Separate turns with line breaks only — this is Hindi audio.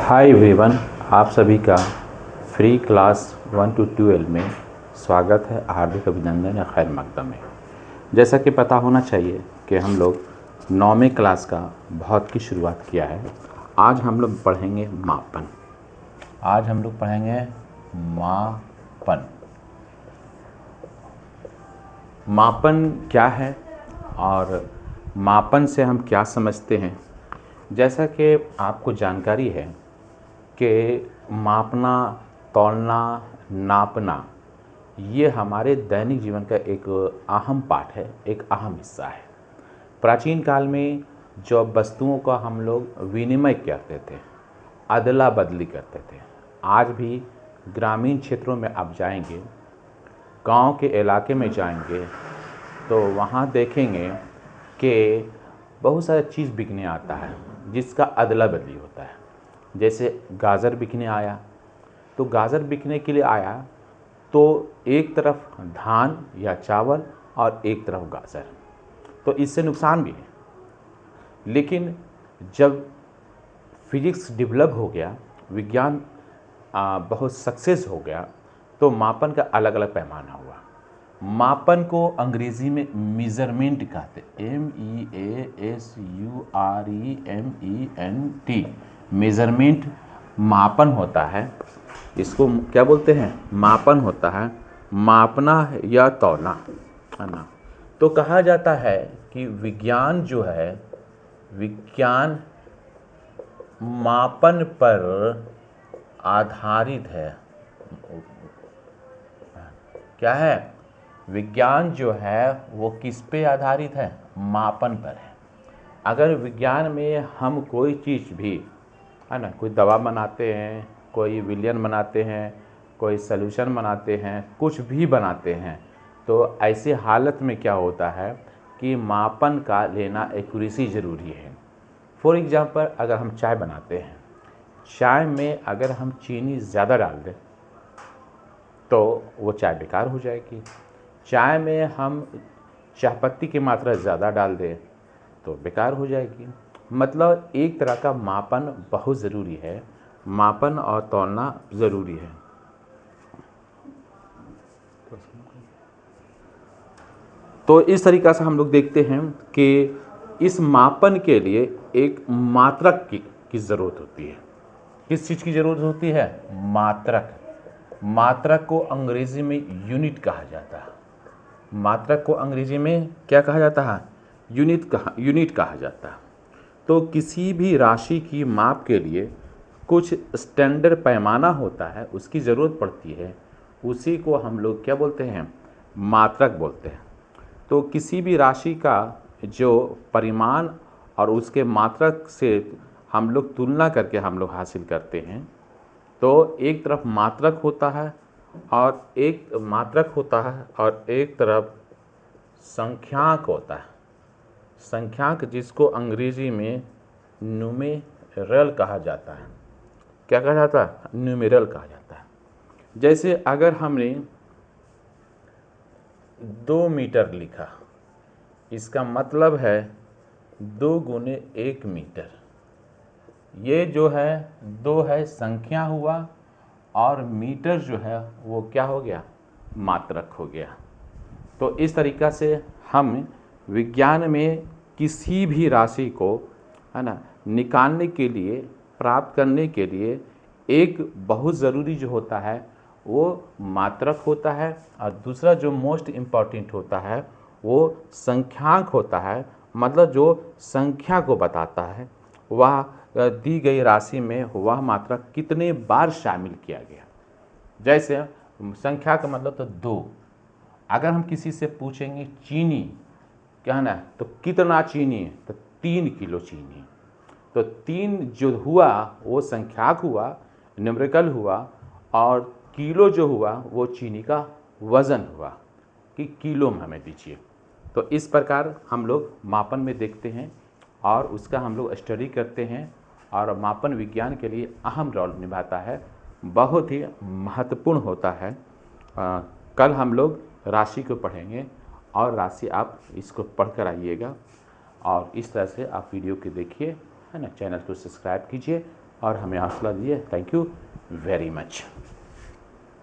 हाय एवरीवन, आप सभी का फ्री क्लास 1 to 12 में स्वागत है। हार्दिक अभिनंदन या खैर मकदम है। जैसा कि पता होना चाहिए कि हम लोग 9वीं क्लास का भौत की शुरुआत किया है। आज हम लोग पढ़ेंगे मापन। आज हम लोग पढ़ेंगे मापन। मापन क्या है और मापन से हम क्या समझते हैं। जैसा कि आपको जानकारी है कि मापना, तौलना, नापना ये हमारे दैनिक जीवन का एक अहम पार्ट है, एक अहम हिस्सा है। प्राचीन काल में जो वस्तुओं का हम लोग विनिमय करते थे, अदला बदली करते थे, आज भी ग्रामीण क्षेत्रों में आप जाएंगे, गांव के इलाके में जाएंगे तो वहाँ देखेंगे कि बहुत सारा चीज़ बिकने आता है जिसका अदला बदली होता है। जैसे गाजर बिकने आया तो गाजर बिकने के लिए आया तो एक तरफ धान या चावल और एक तरफ गाजर, तो इससे नुकसान भी है। लेकिन जब फिजिक्स डेवलप हो गया, विज्ञान बहुत सक्सेस हो गया, तो मापन का अलग अलग पैमाना हुआ। मापन को अंग्रेज़ी में मेज़रमेंट कहते, MEASUREMENT। मेज़रमेंट मापन होता है। इसको क्या बोलते हैं? मापन होता है, मापना या तौलना, है ना। तो कहा जाता है कि विज्ञान जो है, विज्ञान मापन पर आधारित है। क्या है? विज्ञान जो है वो किस पे आधारित है? मापन पर है। अगर विज्ञान में हम कोई चीज़ भी, है ना, कोई दवा बनाते हैं, कोई विलयन बनाते हैं, कोई सॉल्यूशन बनाते हैं, कुछ भी बनाते हैं, तो ऐसे हालत में क्या होता है कि मापन का लेना एक्यूरेसी ज़रूरी है। फॉर एग्जांपल, अगर हम चाय बनाते हैं, चाय में अगर हम चीनी ज़्यादा डाल दें तो वो चाय बेकार हो जाएगी। चाय में हम चायपत्ती की मात्रा ज़्यादा डाल दें तो बेकार हो जाएगी। मतलब एक तरह का मापन बहुत ज़रूरी है, मापन और तौलना ज़रूरी है। तो इस तरीक़ा से हम लोग देखते हैं कि इस मापन के लिए एक मात्रक की ज़रूरत होती है। किस चीज़ की ज़रूरत होती है? मात्रक। मात्रक को अंग्रेज़ी में यूनिट कहा जाता है। मात्रक को अंग्रेज़ी में क्या कहा जाता है? यूनिट कहा जाता है। तो किसी भी राशि की माप के लिए कुछ स्टैंडर्ड पैमाना होता है, उसकी ज़रूरत पड़ती है, उसी को हम लोग क्या बोलते हैं? मात्रक बोलते हैं। तो किसी भी राशि का जो परिमाण और उसके मात्रक से हम लोग तुलना करके हम लोग हासिल करते हैं, तो एक तरफ मात्रक होता है और एक तरफ संख्यांक होता है। संख्यांक जिसको अंग्रेज़ी में न्यूमेरल कहा जाता है। क्या कहा जाता है? न्यूमेरल कहा जाता है। जैसे अगर हमने 2 मीटर लिखा, इसका मतलब है 2 गुने 1 मीटर। ये जो है 2 है संख्या हुआ और मीटर जो है वो क्या हो गया? मात्रक हो गया। तो इस तरीक़ा से हम विज्ञान में किसी भी राशि को, है ना, निकालने के लिए, प्राप्त करने के लिए एक बहुत ज़रूरी जो होता है वो मात्रक होता है, और दूसरा जो मोस्ट इम्पॉर्टेंट होता है वो संख्यांक होता है। मतलब जो संख्या को बताता है, वह दी गई राशि में वह मात्रक कितने बार शामिल किया गया। जैसे संख्या का मतलब तो 2। अगर हम किसी से पूछेंगे चीनी क्या है ना, तो कितना चीनी? तो 3 किलो चीनी। तो 3 जो हुआ वो संख्याक हुआ, न्यूमेरिकल हुआ, और किलो जो हुआ वो चीनी का वज़न हुआ कि किलो में हमें दीजिए। तो इस प्रकार हम लोग मापन में देखते हैं और उसका हम लोग स्टडी करते हैं, और मापन विज्ञान के लिए अहम रोल निभाता है, बहुत ही महत्वपूर्ण होता है। कल हम लोग राशि को पढ़ेंगे और राशि आप इसको पढ़ कर आइएगा, और इस तरह से आप वीडियो को देखिए, है ना। चैनल को सब्सक्राइब कीजिए और हमें हौसला दिए। Thank you very much.